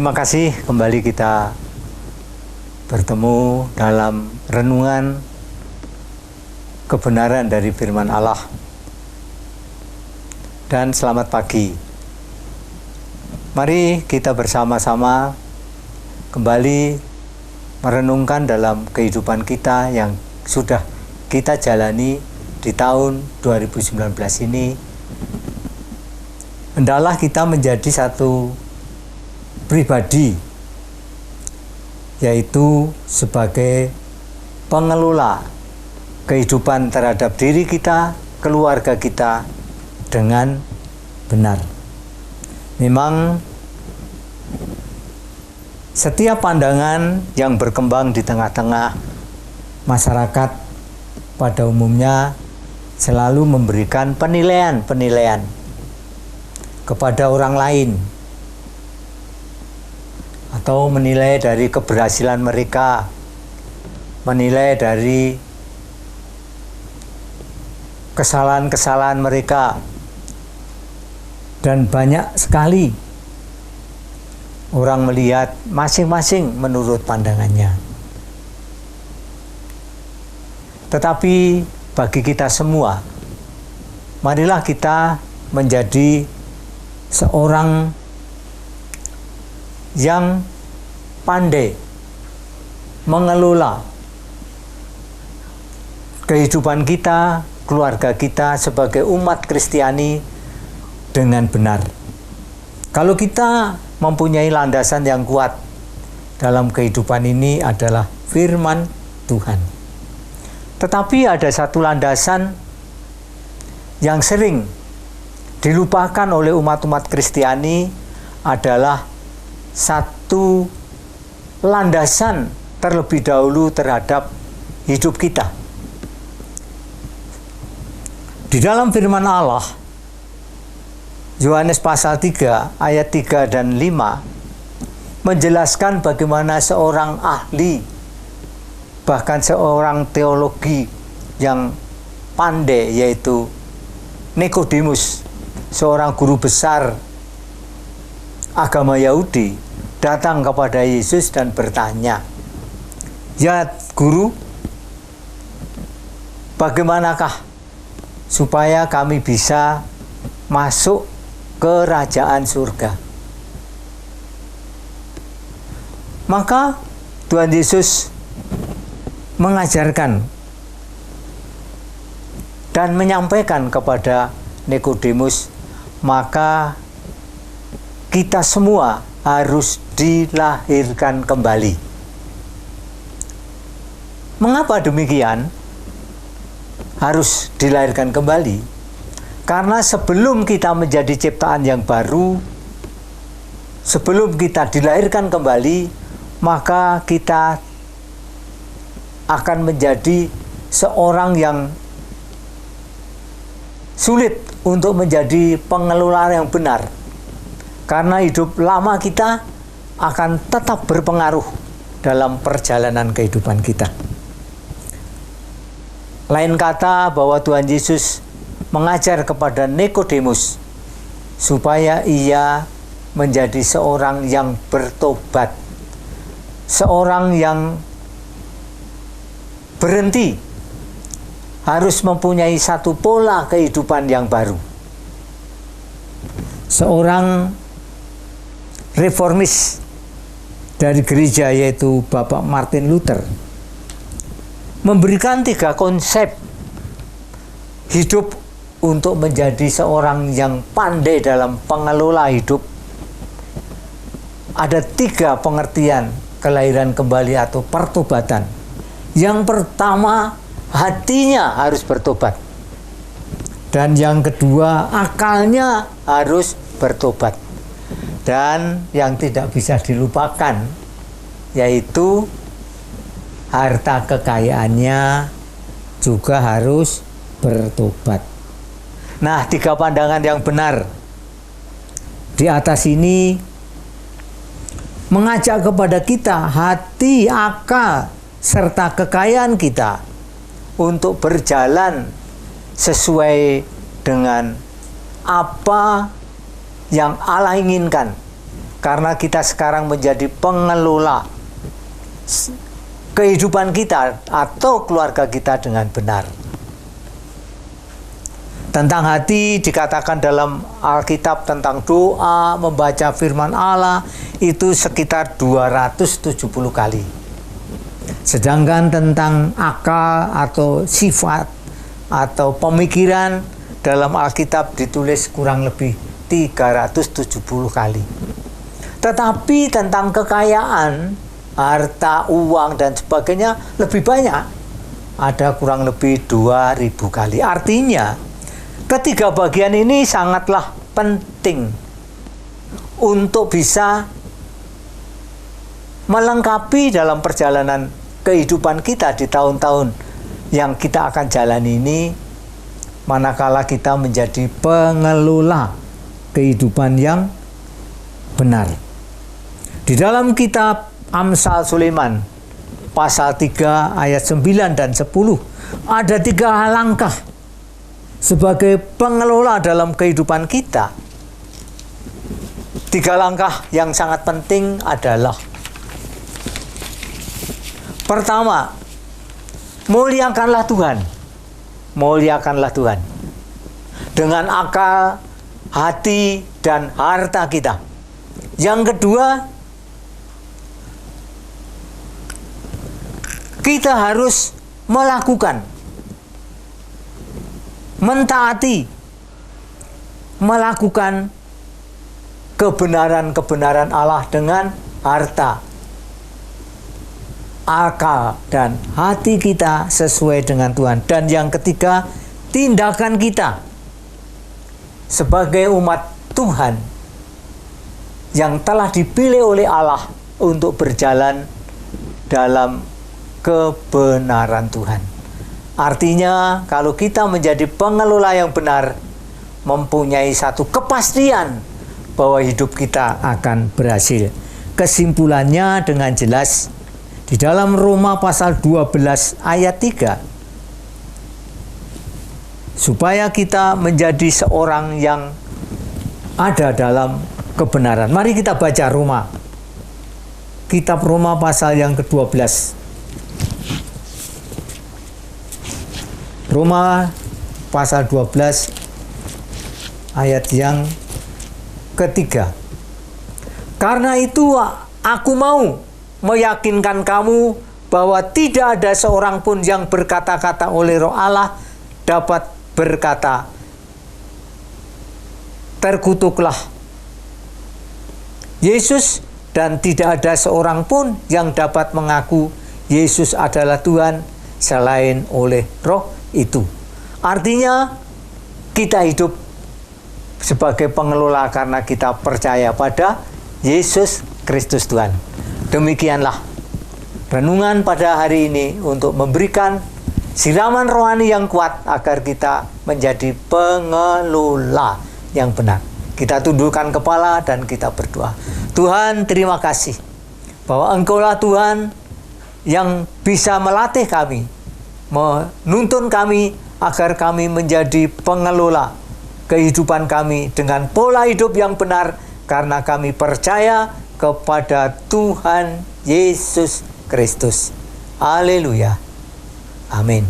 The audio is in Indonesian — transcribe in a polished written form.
Terima kasih kembali kita bertemu dalam renungan kebenaran dari firman Allah. Dan selamat pagi. Mari kita bersama-sama kembali merenungkan dalam kehidupan kita yang sudah kita jalani di tahun 2019 ini. Hendaklah kita menjadi satu pribadi, yaitu sebagai pengelola kehidupan terhadap diri kita, keluarga kita dengan benar. Memang setiap pandangan yang berkembang di tengah-tengah masyarakat pada umumnya selalu memberikan penilaian kepada orang lain, atau menilai dari keberhasilan mereka, menilai dari kesalahan-kesalahan mereka, dan banyak sekali orang melihat masing-masing menurut pandangannya. Tetapi bagi kita semua, marilah kita menjadi seorang yang pandai mengelola kehidupan kita, keluarga kita sebagai umat Kristiani dengan benar. Kalau kita mempunyai landasan yang kuat dalam kehidupan ini adalah firman Tuhan. Tetapi ada satu landasan yang sering dilupakan oleh umat-umat Kristiani, adalah satu landasan terlebih dahulu terhadap hidup kita. Di dalam firman Allah, Yohanes pasal 3 ayat 3 dan 5 menjelaskan bagaimana seorang ahli, bahkan seorang teologi yang pandai, yaitu Nikodemus, seorang guru besar agama Yahudi, datang kepada Yesus dan bertanya, "Ya Guru, bagaimanakah supaya kami bisa masuk kerajaan surga?" Maka Tuhan Yesus mengajarkan dan menyampaikan kepada Nikodemus, maka kita semua harus dilahirkan kembali. Mengapa demikian? Harus dilahirkan kembali karena sebelum kita menjadi ciptaan yang baru, sebelum kita dilahirkan kembali, maka kita akan menjadi seorang yang sulit untuk menjadi pengelola yang benar, karena hidup lama kita akan tetap berpengaruh dalam perjalanan kehidupan kita. Lain kata, bahwa Tuhan Yesus mengajar kepada Nikodemus supaya ia menjadi seorang yang bertobat, seorang yang berhenti, harus mempunyai satu pola kehidupan yang baru. Seorang reformis dari gereja, yaitu Bapak Martin Luther, memberikan 3 konsep hidup untuk menjadi seorang yang pandai dalam pengelola hidup. Ada 3 pengertian kelahiran kembali atau pertobatan. Yang pertama, hatinya harus bertobat. Dan yang kedua, akalnya harus bertobat. Dan yang tidak bisa dilupakan, yaitu harta kekayaannya juga harus bertobat. Nah, 3 pandangan yang benar di atas ini mengajak kepada kita, hati, akal, serta kekayaan kita untuk berjalan sesuai dengan apa yang Allah inginkan. karena kita sekarang menjadi pengelola kehidupan kita atau keluarga kita dengan benar. Tentang hati dikatakan dalam Alkitab tentang doa, membaca firman Allah itu sekitar 270 kali. Sedangkan tentang akal atau sifat atau pemikiran dalam Alkitab ditulis kurang lebih 370 kali. Tetapi tentang kekayaan, harta, uang dan sebagainya lebih banyak. Ada kurang lebih 2000 kali. Artinya ketiga bagian ini sangatlah penting untuk bisa melengkapi dalam perjalanan kehidupan kita di tahun-tahun yang kita akan jalani ini, manakala kita menjadi pengelola kehidupan yang benar. Di dalam kitab Amsal Sulaiman pasal 3 ayat 9 dan 10 ada 3 langkah sebagai pengelola dalam kehidupan kita. 3 langkah yang sangat penting adalah: pertama, muliakanlah Tuhan. Muliakanlah Tuhan dengan akal, hati, dan harta kita. Yang kedua, kita harus melakukan, mentaati, melakukan kebenaran-kebenaran Allah dengan harta, akal, dan hati kita sesuai dengan Tuhan. Dan yang ketiga, tindakan kita sebagai umat Tuhan yang telah dipilih oleh Allah untuk berjalan dalam kebenaran Tuhan. Artinya, kalau kita menjadi pengelola yang benar, mempunyai satu kepastian bahwa hidup kita akan berhasil. Kesimpulannya dengan jelas di dalam Roma pasal 12 ayat 3. Supaya kita menjadi seorang yang ada dalam kebenaran. Mari kita baca Roma. Kitab Roma pasal yang ke-12. Roma pasal 12 ayat yang ketiga. Karena itu aku mau meyakinkan kamu bahwa tidak ada seorang pun yang berkata-kata oleh Roh Allah dapat berkata, terkutuklah Yesus, dan tidak ada seorang pun yang dapat mengaku Yesus adalah Tuhan selain oleh Roh itu. Artinya kita hidup sebagai pengelola karena kita percaya pada Yesus Kristus Tuhan. Demikianlah renungan pada hari ini untuk memberikan siraman rohani yang kuat agar kita menjadi pengelola yang benar. Kita tundukkan kepala dan kita berdoa. Tuhan, terima kasih bahwa Engkaulah Tuhan yang bisa melatih kami, menuntun kami agar kami menjadi pengelola kehidupan kami dengan pola hidup yang benar, karena kami percaya kepada Tuhan Yesus Kristus. Haleluya. Amin.